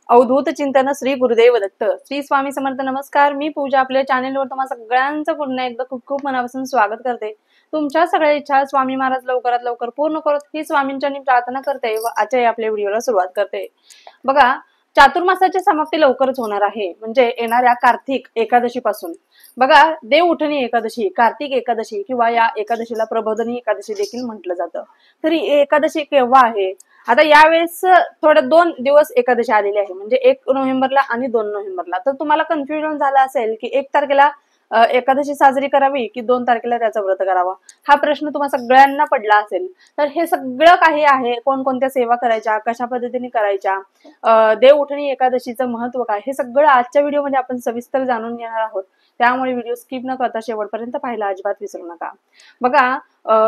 अवधूत चिंतन श्री गुरुदेव दत्त. श्री स्वामी समर्थ. नमस्कार, मी पूजा आपल्या चॅनेलवर तुम्हाला सगळ्यांचं पुन्हा एकदा खूप खूप मनापासून स्वागत करते. तुमच्या सगळ्या इच्छा स्वामी महाराज लवकरात लवकर पूर्ण करत ही स्वामींच्या प्रार्थना करते व आजच्या आपल्या व्हिडिओला सुरुवात करते. बघा, चातुर्मासाची समाप्ती लवकरच होणार आहे, म्हणजे येणाऱ्या कार्तिक एकादशी पासून. बघा, देव उठणी एकादशी, कार्तिक एकादशी किंवा या एकादशीला प्रबोधनी एकादशी देखील म्हटलं जातं. तरी एकादशी केव्हा आहे? आता यावेळेस थोडे 2 दिवस एकादशी आलेली आहे, म्हणजे 1 नोव्हेंबरला आणि 2 नोव्हेंबरला. तर तुम्हाला कन्फ्युजन झालं असेल की 1 तारखेला एकादशी साजरी करावी की 2 तारखेला त्याचा व्रत करावा, हा प्रश्न तुम्हाला सगळ्यांना पडला असेल. तर हे सगळं काही आहे, कोणकोणत्या सेवा करायच्या, कशा पद्धतीने करायच्या, देव उठणी एकादशीचं महत्व काय, हे सगळं आजच्या व्हिडिओमध्ये आपण सविस्तर जाणून घेणार आहोत. त्यामुळे व्हिडिओ स्किप न करता शेवटपर्यंत पाहायला अजिबात विसरू नका. बघा,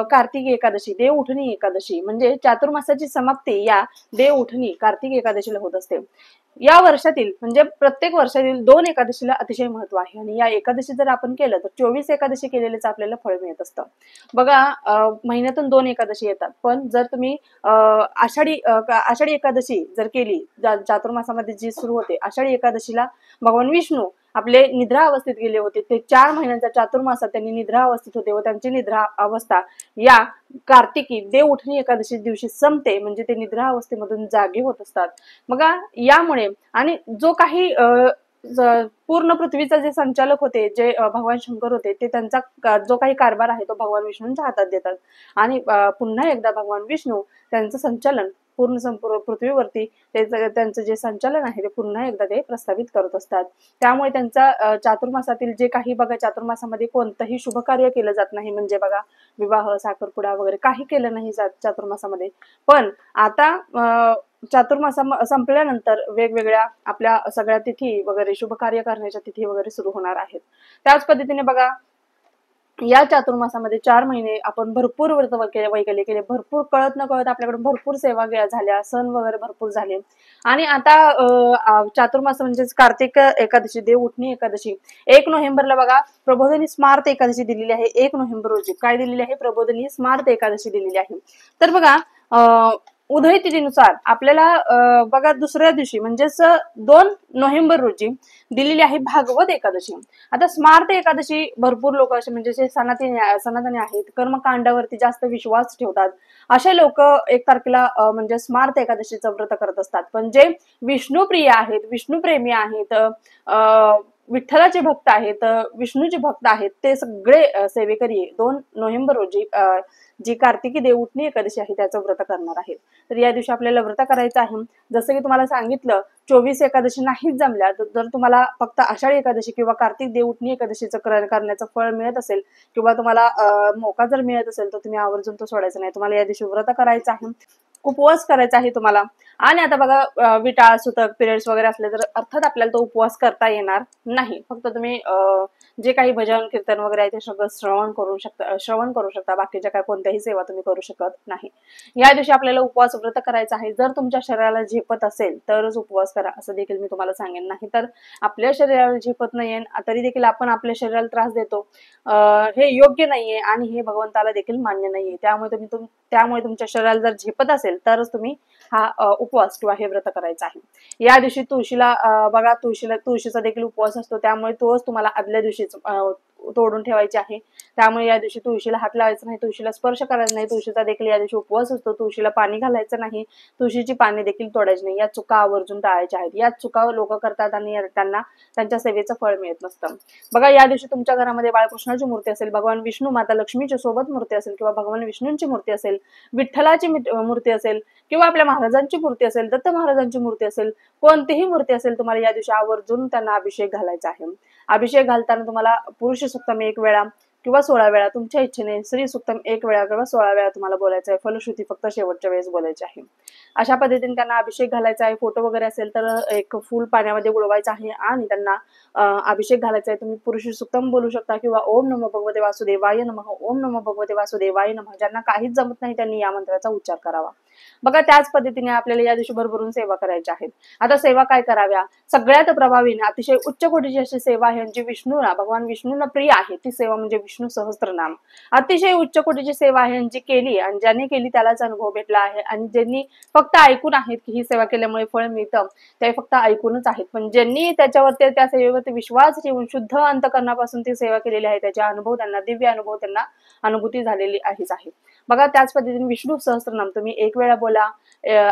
कार्तिक एकादशी, देव उठणी एकादशी म्हणजे चातुर्मासाची समाप्ती या देव उठणी कार्तिक एकादशीला होत असते. या वर्षातील म्हणजे प्रत्येक वर्षातील 2 एकादशीला अतिशय महत्व आहे आणि या एकादशी जर आपण केलं तर 24 एकादशी केलेलेच आपल्याला फळ मिळत असतं. बघा, महिन्यातून 2 एकादशी येतात, पण जर तुम्ही आषाढी एकादशी जर केली, चातुर्मासामध्ये जी सुरू होते आषाढी एकादशीला भगवान विष्णू आपले निद्रा अवस्थेत गेले होते. ते 4 महिन्यांच्या चातुर्मासात त्यांनी निद्रा अवस्थेत होते व त्यांची निद्रा अवस्था या कार्तिकी देव उठणी एकादशी दिवशी संपते, म्हणजे ते निद्रा अवस्थेमधून जागे होत असतात. बघा, यामुळे आणि जो काही पूर्ण पृथ्वीचे जे संचालक होते, जे भगवान शंकर होते, ते त्यांचा जो काही कारभार आहे तो भगवान विष्णूंच्या हातात देतात आणि पुन्हा एकदा भगवान विष्णू त्यांचं संचालन संपूर्ण पृथ्वीवरती त्यांचं जे संचालन आहे ते पुन्हा एकदा ते प्रस्थापित करत असतात. त्यामुळे त्यांचा चातुर्मासातील जे काही, बघा, चातुर्मासामध्ये कोणतंही शुभ कार्य केलं जात नाही, म्हणजे बघा विवाह, साखरपुडा वगैरे काही केलं नाही चातुर्मासामध्ये. पण आता चातुर्मासा संपल्यानंतर वेगवेगळ्या आपल्या सगळ्या तिथी वगैरे, शुभ कार्य करण्याच्या तिथी वगैरे सुरू होणार आहेत. त्याच पद्धतीने बघा, या चातुर्मासामध्ये 4 महिने आपण भरपूर व्रत वैकल्य केले, भरपूर कळत न कळत आपल्याकडून भरपूर सेवा झाल्या, सण वगैरे भरपूर झाले. आणि आता चातुर्मास म्हणजेच कार्तिक एकादशी, देव उठणी एकादशी 1 नोव्हेंबरला बघा प्रबोधनी स्मार्त एकादशी दिलेली आहे. 1 नोव्हेंबर रोजी काय दिलेली आहे? प्रबोधनी स्मार्त एकादशी दिलेली आहे. तर बघा, उदय तिथीनुसार आपल्याला बघा दुसऱ्या दिवशी म्हणजेच 2 नोव्हेंबर रोजी दिलेली आहे भागवत एकादशी. आता स्मार्त एकादशी भरपूर लोक असे म्हणजे जे सनातनी आहेत, कर्मकांडावरती जास्त विश्वास ठेवतात, असे लोक 1 तारखेला म्हणजे स्मार्त एकादशीचं व्रत करत असतात. पण जे विष्णुप्रिय आहेत, विष्णुप्रेमी आहेत, विठ्ठलाचे भक्त आहेत, विष्णूचे भक्त आहेत, ते सगळे सेवेकरी 2 नोव्हेंबर रोजी जी कार्तिकी देव उठणी एकादशी आहे त्याचं व्रत करणार आहेत. तर या दिवशी आपल्याला व्रत करायचं आहे. जसं की तुम्हाला सांगितलं, 24 एकादशी नाहीच जमल्या तर जर तुम्हाला फक्त आषाढी एकादशी किंवा कार्तिक देव उठणी एकादशीचं करण्याचं फळ मिळत असेल किंवा तुम्हाला मोका जर मिळत असेल तर तुम्ही आवर्जून तो सोडायचा नाही. तुम्हाला या दिवशी व्रत करायचं आहे, उपवास करायचा आहे तुम्हाला. आणि आता बघा, विटाळ, सुतक, पिरियड्स वगैरे असले तर अर्थात आपल्याला तो उपवास करता येणार नाही. फक्त तुम्ही जे काही भजन कीर्तन वगैरे आहे ते सगळं श्रवण करू शकता. बाकीच्या काय कोणत्याही सेवा तुम्ही करू शकत नाही. या दिवशी आपल्याला उपवास व्रत करायचं आहे. जर तुमच्या शरीराला झेपत असेल तरच उपवास करा, असं देखील मी तुम्हाला सांगेन. नाही तर आपल्या शरीराला झेपत नाहीये तरी देखील आपण आपल्या शरीराला त्रास देतो, हे योग्य नाहीये आणि हे भगवंताला देखील मान्य नाहीये. त्यामुळे तुमच्या शरीराला जर झेपत असेल तरच तुम्ही हा उपवास किंवा हे व्रत करायचं आहे. या दिवशी तुळशीला बघा, तुळशीचा देखील उपवास असतो, त्यामुळे तोच तुम्हाला आदल्या दिवशीच तोडून ठेवायची आहे. त्यामुळे या दिवशी तुळशीला हात लावायचा नाही, तुळशीला स्पर्श करायचा नाही. तुळशीचा देखील या दिवशी उपवास असतो. तुळशीला पाणी घालायचं नाही, तुळशीची पाने देखील तोडायची नाही. या चुका आवर्जून टाळायच्या आहेत. या चुका लोक करतात आणि त्यांना त्यांच्या सेवेचं फळ मिळत नसतं. बघा, या दिवशी तुमच्या घरामध्ये बाळकृष्णाची मूर्ती असेल, भगवान विष्णू माता लक्ष्मीच्या सोबत मूर्ती असेल किंवा भगवान विष्णूंची मूर्ती असेल, विठ्ठलाची मूर्ती असेल किंवा आपल्या महाराजांची मूर्ती असेल, दत्त महाराजांची मूर्ती असेल, कोणतीही मूर्ती असेल, तुम्हाला या दिवशी आवर्जून त्यांना अभिषेक घालायचा आहे. अभिषेक घालताना तुम्हाला पुरुष सुक्तम 1 वेळा किंवा 16 वेळा तुमच्या इच्छेने, स्त्री सुक्तम 1 वेळा किंवा 16 वेळा तुम्हाला बोलायचं आहे. फलश्रुती फक्त शेवटच्या वेळेस बोलायची आहे. अशा पद्धतीने त्यांना अभिषेक घालायचा आहे. फोटो वगैरे असेल तर एक फूल पाण्यामध्ये बुडवायचं आहे आणि त्यांना अभिषेक घालायचा आहे. तुम्ही पुरुष सुक्तम बोलू शकता किंवा ओम नमो भगवते वासुदेवाय नमः, ओम नमो भगवते वासुदेवाय नमः. ज्यांना काहीच जमत नाही त्यांनी या मंत्राचा उच्चार करावा. बघा, त्याच पद्धतीने आपल्याला या दिवशी भरभरून सेवा करायच्या आहेत. आता सेवा काय कराव्या? सगळ्यात प्रभावीने अतिशय उच्च कोटीची अशी सेवा आहे जी भगवान विष्णूंना प्रिय आहे, ती सेवा म्हणजे विष्णू सहस्त्रनाम. अतिशय उच्च कोटीची सेवा आहे, जी केली आणि ज्यांनी केली त्यालाच अनुभव भेटला आहे. आणि ज्यांनी फक्त ऐकून आहेत की ही सेवा केल्यामुळे फळ मिळतं, ते फक्त ऐकूनच आहेत. पण ज्यांनी त्याच्यावरती त्या सेवेवरती विश्वास ठेवून शुद्ध अंतकरणापासून ती सेवा केलेली आहे, त्याचे अनुभव त्यांना, दिव्य अनुभव त्यांना अनुभूती झालेली आहेच आहे. बघा, त्याच पद्धतीने विष्णू सहस्त्रनाम तुम्ही 1 वेळा बोला,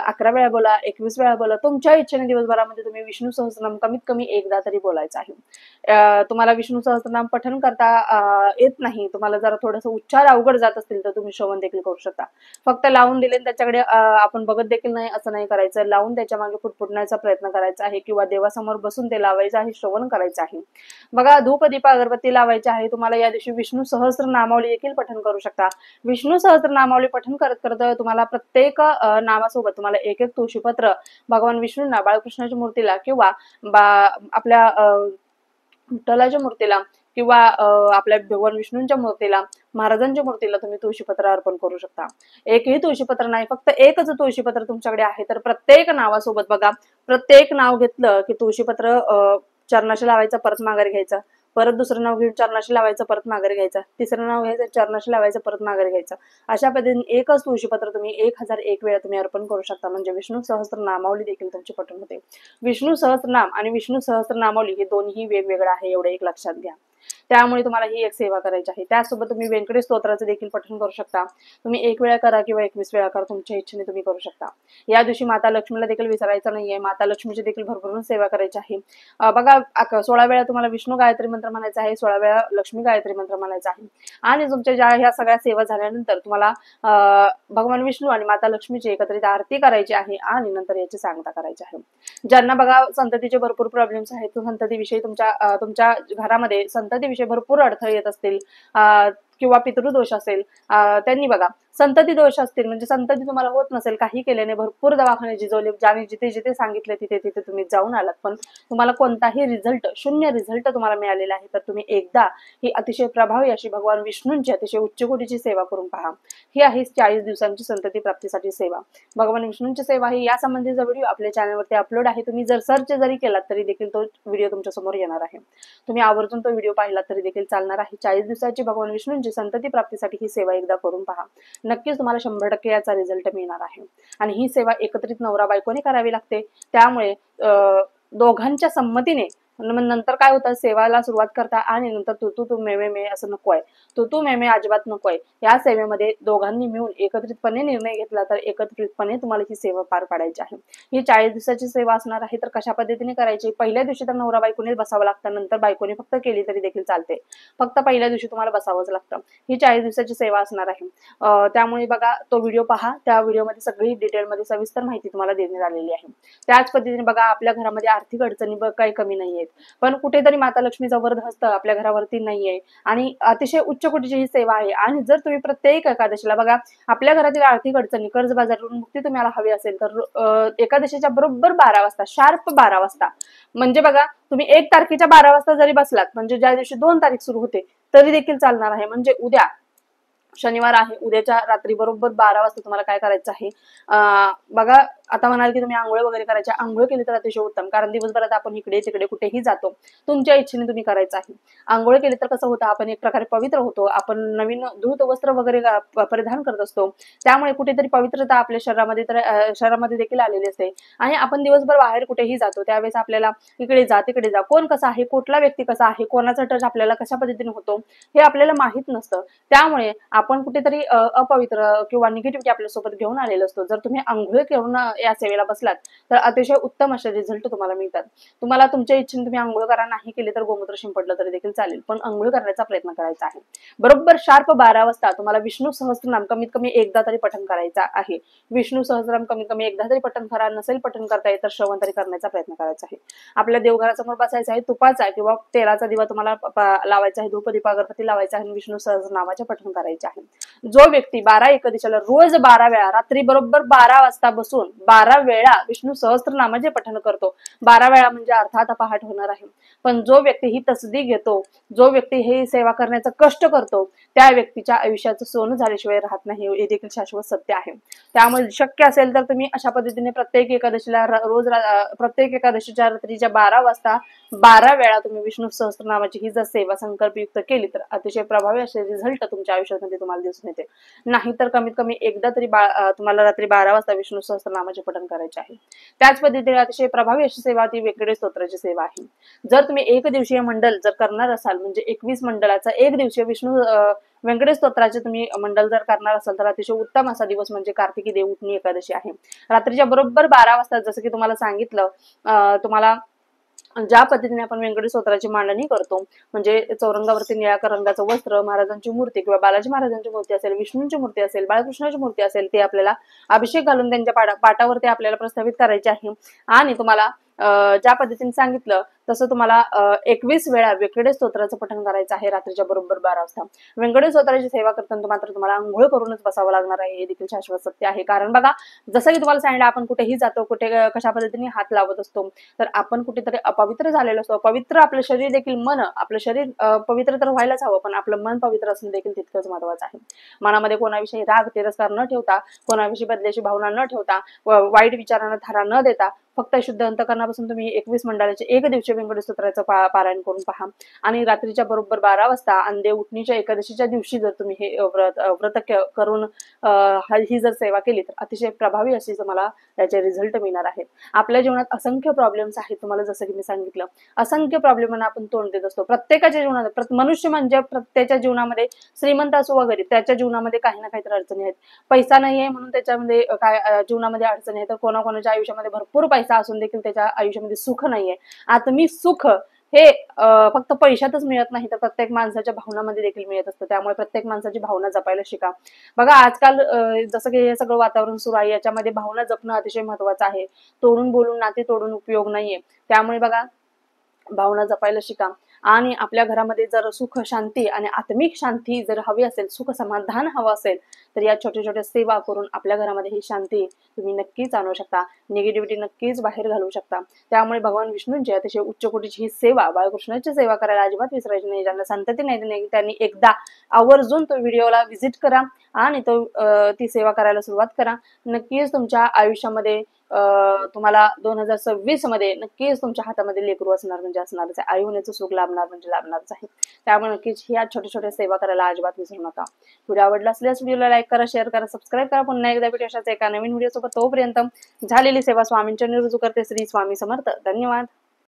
11 वेळा बोला, 21 वेळा बोला, तुमच्या इच्छेने दिवसभरामध्ये तुम्ही विष्णू सहस्त्रनाम कमीत कमी एकदा तरी बोलायचं आहे. तुम्हाला विष्णू सहस्त्रनाम पठण करता येत नाही, तुम्हाला जरा थोडंसं उच्चार अवघड जात असतील तर तुम्ही श्रवण देखील करू शकता. फक्त लावून दिले त्याच्याकडे आपण बघत देखील नाही असं नाही करायचं. लावून त्याच्या मागे फुटफुटण्याचा प्रयत्न करायचा आहे किंवा देवासमोर बसून ते लावायचं आहे, श्रवण करायचं आहे. बघा, धूप दीप अगरबत्ती लावायची आहे. तुम्हाला या दिवशी विष्णू सहस्त्रनामावली देखील पठण करू शकता. विष्णू सहस्त्रनामावली पठण करत करत तुम्हाला प्रत्येक नावासोबत तुम्हाला एक एक तुळशीपत्र भगवान विष्णूंना, बाळकृष्णाच्या मूर्तीला किंवा आपल्या विठ्ठलाच्या मूर्तीला किंवा आपल्या भगवान विष्णूंच्या मूर्तीला, महाराजांच्या मूर्तीला तुम्ही तुळशीपत्र अर्पण करू शकता. एकही तुळशीपत्र नाही, फक्त एकच तुळशीपत्र तुमच्याकडे आहे तर प्रत्येक नावासोबत बघा, प्रत्येक नाव घेतलं की तुळशीपत्र चरणाशी लावायचं, परत माघारी घ्यायचं. परत दुसरं नाव घेऊन चरणाशी लावायचं, परत माघारी घ्यायचं. तिसरं नाव घ्यायचं, चरणाशी लावायचं, परत माघारी घ्यायचं. अशा पद्धतीने एकच तुळशीपत्र तुम्ही 1001 वेळा तुम्ही अर्पण करू शकता. म्हणजे विष्णू सहस्त्रनामावली देखील तुमची पठण होते. विष्णू सहस्त्रनाम आणि विष्णू सहस्त्रनामावली हे दोन्ही वेगवेगळं आहे, एवढं एक लक्षात घ्या. त्यामुळे तुम्हाला ही एक सेवा करायची आहे. त्यासोबत तुम्ही व्यंकटेश स्तोत्राचे देखील पठण करू शकता. तुम्ही 1 वेळा करा किंवा 21 वेळा करा, तुमच्या इच्छेने तुम्ही करू शकता. या दिवशी माता लक्ष्मीला देखील विसरायचं नाहीये. माता लक्ष्मीची देखील भरभरून सेवा करायची आहे. बघा, 16 वेळा तुम्हाला विष्णू गायत्री मंत्र म्हणायचा आहे, 16 वेळा लक्ष्मी गायत्री मंत्र म्हणायचा आहे. आणि तुमच्या ज्या ह्या सगळ्या सेवा झाल्यानंतर तुम्हाला भगवान विष्णू आणि माता लक्ष्मीची एकत्रित आरती करायची आहे आणि नंतर याची सांगता करायची आहे. ज्यांना बघा संततीचे भरपूर प्रॉब्लेम्स आहेत, संततीविषयी तुमच्या घरामध्ये संततीविषयी भरपूर अडथळे येत असतील किंवा पितृदोष असेल, त्यांनी बघा संतती दोष असतील म्हणजे संतती तुम्हाला होत नसेल, काही केल्याने भरपूर दवाखाने जिजवले, ज्याने जिथे जिथे सांगितले तिथे तिथे तुम्ही जाऊन आलात पण तुम्हाला कोणताही रिझल्ट, शून्य रिझल्ट तुम्हाला मिळालेला आहे, तर तुम्ही एकदा ही अतिशय प्रभावी अशी भगवान विष्णूंची अतिशय उच्च कोटीची सेवा करून पहा. ही आहे 40 दिवसांची संतती प्राप्तीसाठी सेवा. भगवान विष्णूंची सेवा ही या संबंधीचा व्हिडिओ आपल्या चॅनलवरती अपलोड आहे. तुम्ही जर सर्च जरी केलात तरी देखील तो व्हिडिओ तुमच्या समोर येणार आहे. तुम्ही आवर्जून तो व्हिडिओ पाहिला तरी देखील चालणार आहे. 40 दिवसाची भगवान विष्णूंची संतती प्राप्तीसाठी ही सेवा एकदा करून पहा. नक्कीच तुम्हाला 100% याचा रिझल्ट मिळणार आहे. आणि ही सेवा एकत्रित नवरा बायकोने करावी लागते. त्यामुळे दोघांच्या संमतीने नंतर काय होतं, सेवाला सुरुवात करता आणि नंतर तू मे असं नको आहे, तू मे अजिबात नको आहे. या सेवेमध्ये दोघांनी मिळून एकत्रितपणे निर्णय घेतला तर एकत्रितपणे तुम्हाला ही सेवा पार पाडायची आहे. ही 40 दिवसाची सेवा असणार आहे. तर कशा पद्धतीने करायची, पहिल्या दिवशी तर नवरा बायकोने बसावं लागतं, नंतर बायकोने फक्त केली तरी देखील चालते. फक्त पहिल्या दिवशी तुम्हाला बसावंच लागतं. ही 40 दिवसाची सेवा असणार आहे. त्यामुळे बघा, तो व्हिडिओ पहा. त्या व्हिडिओमध्ये सगळी डिटेलमध्ये सविस्तर माहिती तुम्हाला देण्यात आलेली आहे. त्याच पद्धतीने बघा, आपल्या घरामध्ये आर्थिक अडचणी काही कमी नाहीयेत, पण कुठेतरी माता लक्ष्मीचा वरदहस्त आपल्या घरावरती नाहीये आणि अतिशय उच्च कोटीची ही सेवा आहे. आणि जर तुम्ही प्रत्येक एकादशीला बघा, आपल्या घरातील आर्थिक अडचणी, कर्जबाजारातून मुक्ती तुम्हाला हवी असेल तर एकादशीच्या बरोबर 12 वाजता, शार्प 12 वाजता, म्हणजे बघा तुम्ही 1 तारखेच्या 12 वाजता जरी बसलात, म्हणजे ज्या दिवशी 2 तारीख सुरू होते तरी देखील चालणार आहे. म्हणजे उद्या शनिवार आहे, उद्याच्या रात्री बरोबर 12 वाजता तुम्हाला काय करायचं आहे, बघा आता म्हणाल की तुम्ही आंघोळ वगैरे करायच्या, आंघोळ केली तर अतिशय उत्तम, कारण दिवसभरात आपण इकडे तिकडे कुठेही जातो, तुमच्या इच्छेने तुम्ही करायचं आहे. आंघोळ केली तर कसं होतं, आपण एक प्रकारे पवित्र होतो, आपण नवीन धूत वस्त्र वगैरे परिधान करत असतो, त्यामुळे कुठेतरी पवित्रता आपल्या शरीरामध्ये देखील आलेली असते. आणि आपण दिवसभर बाहेर कुठेही जातो त्यावेळेस आपल्याला इकडे जा तिकडे जा, कोण कसा आहे, कुठला व्यक्ती कसा आहे, कोणाचा टच आपल्याला कशा पद्धतीने होतो हे आपल्याला माहित नसतं. त्यामुळे आपण कुठेतरी अपवित्र किंवा निगेटिव्हिटी आपल्यासोबत घेऊन आलेलो असतो. जर तुम्ही आंघोळ करून या सेवेला बसलात तर अतिशय उत्तम असे रिझल्ट तुम्हाला मिळतात. तुम्हाला तुमच्या इच्छेने तुम्ही आंघोळ करा, नाही केली तर गोमूत्र शिंपडलं तरी देखील चालेल, पण आंघोळ करण्याचा प्रयत्न करायचा आहे. बरोबर शार्प 12 वाजता तुम्हाला विष्णू सहस्त्रनाम कमीत कमी एकदा तरी पठण करायचा आहे. विष्णू सहस्त्रनाम कमीत कमी एकदा तरी पठण करा, नसेल पठण करता येत तर श्रवण तरी करण्याचा प्रयत्न करायचा आहे. आपल्या देवघरासमोर बसायचं आहे, तुपाचा किंवा तेलाचा दिवा तुम्हाला लावायचा आहे, धूप दीप अगरबत्ती लावायचा आहे आणि विष्णू सहस्त्रनामाचे पठण करायचे आहे। जो व्यक्ती 12 एकादशीला रोज 12 वेळा रात्री बरोबर 12 वाजता बसून 12 वेळा विष्णू सहस्त्रनामाचे पठण करतो, 12 वेळा म्हणजे अर्थात पहाट होणार आहे, पण जो व्यक्ती ही तसदी घेतो, जो व्यक्ती हे सेवा करण्याचा कष्ट करतो, त्या व्यक्तीच्या आयुष्याचं सोनं झाल्याशिवाय राहत नाही, हे देखील शाश्वत सत्य आहे। त्यामुळे शक्य असेल तर तुम्ही अशा पद्धतीने प्रत्येक एकादशीला प्रत्येक एकादशीच्या रात्रीच्या 12 वाजता 12 वेळा तुम्ही विष्णू सहस्त्रनामाची ही जर सेवा संकल्पयुक्त केली तर अतिशय प्रभावी असे रिझल्ट तुमच्या आयुष्यामध्ये तुम्हाला दिसून येते। नाहीतर कमीत कमी एकदा तरी तुम्हाला रात्री 12 वाजता विष्णू सहस्त्रनामाचे पठण करायचे आहे। त्याच पद्धतीने अतिशय प्रभावी अशी सेवा ती वेंकटेश स्तोत्राची सेवा आहे। जर तुम्ही एक दिवसीय मंडल जर करणार असाल, म्हणजे 21 मंडळाचा एक दिवसीय व्यंकटेश स्तोत्राचे तुम्ही मंडल जर करणार असाल तर अतिशय उत्तम असा दिवस म्हणजे कार्तिकी देवउठणी एकादशी आहे। रात्रीच्या बरोबर 12 वाजता जसं की तुम्हाला सांगितलं, तुम्हाला ज्या पद्धतीने आपण व्यंकटेश स्तोत्राची मांडणी करतो, म्हणजे चौरंगावरती निळ्या रंगाचं वस्त्र, महाराजांची मूर्ती किंवा बालाजी महाराजांची मूर्ती असेल, विष्णूंची मूर्ती असेल, बाळकृष्णाची मूर्ती असेल, ते आपल्याला अभिषेक घालून त्यांच्या पाटावरती आपल्याला प्रस्थापित करायचे आहे। आणि तुम्हाला ज्या पद्धतीने सांगितलं तसं तुम्हाला 21 वेळा व्यंकटेश स्तोत्राचं पठण करायचं आहे रात्रीच्या बरोबर 12 वाजता। व्यंकटेश स्तोत्राची सेवा करताना मात्र तुम्हाला अंघोळ करूनच बसावं लागणार आहे, हे देखील शाश्वत सत्य आहे। कारण बघा, जसं की तुम्हाला सांगितलं, आपण कुठेही जातो, कुठे कशा पद्धतीने हात लावत असतो, तर आपण कुठेतरी अपवित्र झालेलो असतो। पवित्र आपलं शरीर देखील, आपलं शरीर पवित्र तर व्हायलाच हवं, पण आपलं मन पवित्र असणं देखील तितकंच महत्वाचं आहे। मनामध्ये कोणाविषयी राग तिरस्कार न ठेवता, कोणाविषयी बदल्याची भावना न ठेवता, वाईट विचारांना थारा न देता, फक्त शुद्ध अंतकरणापासून तुम्ही 21 मंडळाचे एक दिवशी व्यंकटेश स्तोत्राचं पारायण करून पहा। आणि रात्रीच्या बरोबर 12 वाजता आणि देवउठणीच्या एकादशीच्या दिवशी जर तुम्ही हे व्रत करून ही जर सेवा केली तर अतिशय प्रभावी अशी तुम्हाला त्याचे रिझल्ट मिळणार आहेत। आपल्या जीवनात असंख्य प्रॉब्लेम्स आहेत, तुम्हाला जसं की मी सांगितलं, असंख्य प्रॉब्लेमांना आपण तोंड देत असतो। प्रत्येकाच्या जीवनात, मनुष्य म्हणजे प्रत्येकाच्या जीवनामध्ये, श्रीमंत असो वा गरीब, त्याच्या जीवनामध्ये काही ना काहीतरी अडचणी आहेत। पैसा नाहीये म्हणून त्याच्यामध्ये काय जीवनामध्ये अडचणी आहेत, तर कोणाकोणाच्या आयुष्यामध्ये भरपूर पैसा असून देखील त्याच्या आयुष्यामध्ये सुख नाहीये। आत्मिक सुख हे फक्त पैशातच मिळत नाही, तर प्रत्येक माणसाच्या भावनामध्ये देखील मिळत असतं। त्यामुळे प्रत्येक माणसाची भावना जपायला शिका। बघा, आजकाल जसं की हे सगळं वातावरण सुरू आहे, याच्यामध्ये भावना जपणं अतिशय महत्वाचं आहे। तोडून बोलून नाते तोडून उपयोग नाहीये। त्यामुळे बघा, भावना जपायला शिका। आणि आपल्या घरामध्ये जर सुख शांती आणि आत्मिक शांती जर हवी असेल, सुख समाधान हवं असेल, तर या छोट्या छोट्या सेवा करून आपल्या घरामध्ये ही शांती तुम्ही नक्कीच आणू शकता, निगेटिव्हिटी नक्कीच बाहेर घालू शकता। त्यामुळे भगवान विष्णूंची अतिशय उच्च कोटीची ही सेवा, बाळकृष्णाची सेवा करायला अजिबात विसरायची नाही। ज्यांना संतती नाही त्यांनी एकदा आवर्जून तो व्हिडिओला व्हिजिट करा आणि ती सेवा करायला सुरुवात करा। नक्कीच तुमच्या आयुष्यामध्ये तुम्हाला 2026 मध्ये नक्कीच तुमच्या हातामध्ये लेकरू असणार म्हणजे असणारच आहे, आई होण्याचं सुख लाभणार म्हणजे लाभणारच आहे। त्यामुळे नक्कीच ह्या छोट्या छोट्या सेवा करायला अजिबात विसरू नका। व्हिडिओ आवडला असल्यास व्हिडिओला लाईक करा, शेअर करा, सबस्क्राईब करा। पुन्हा एकदा भेटू अशाच एका नवीन व्हिडिओ सोबत। तोपर्यंत झालेली सेवा स्वामींच्या निरुजू करते। श्री स्वामी समर्थ। धन्यवाद।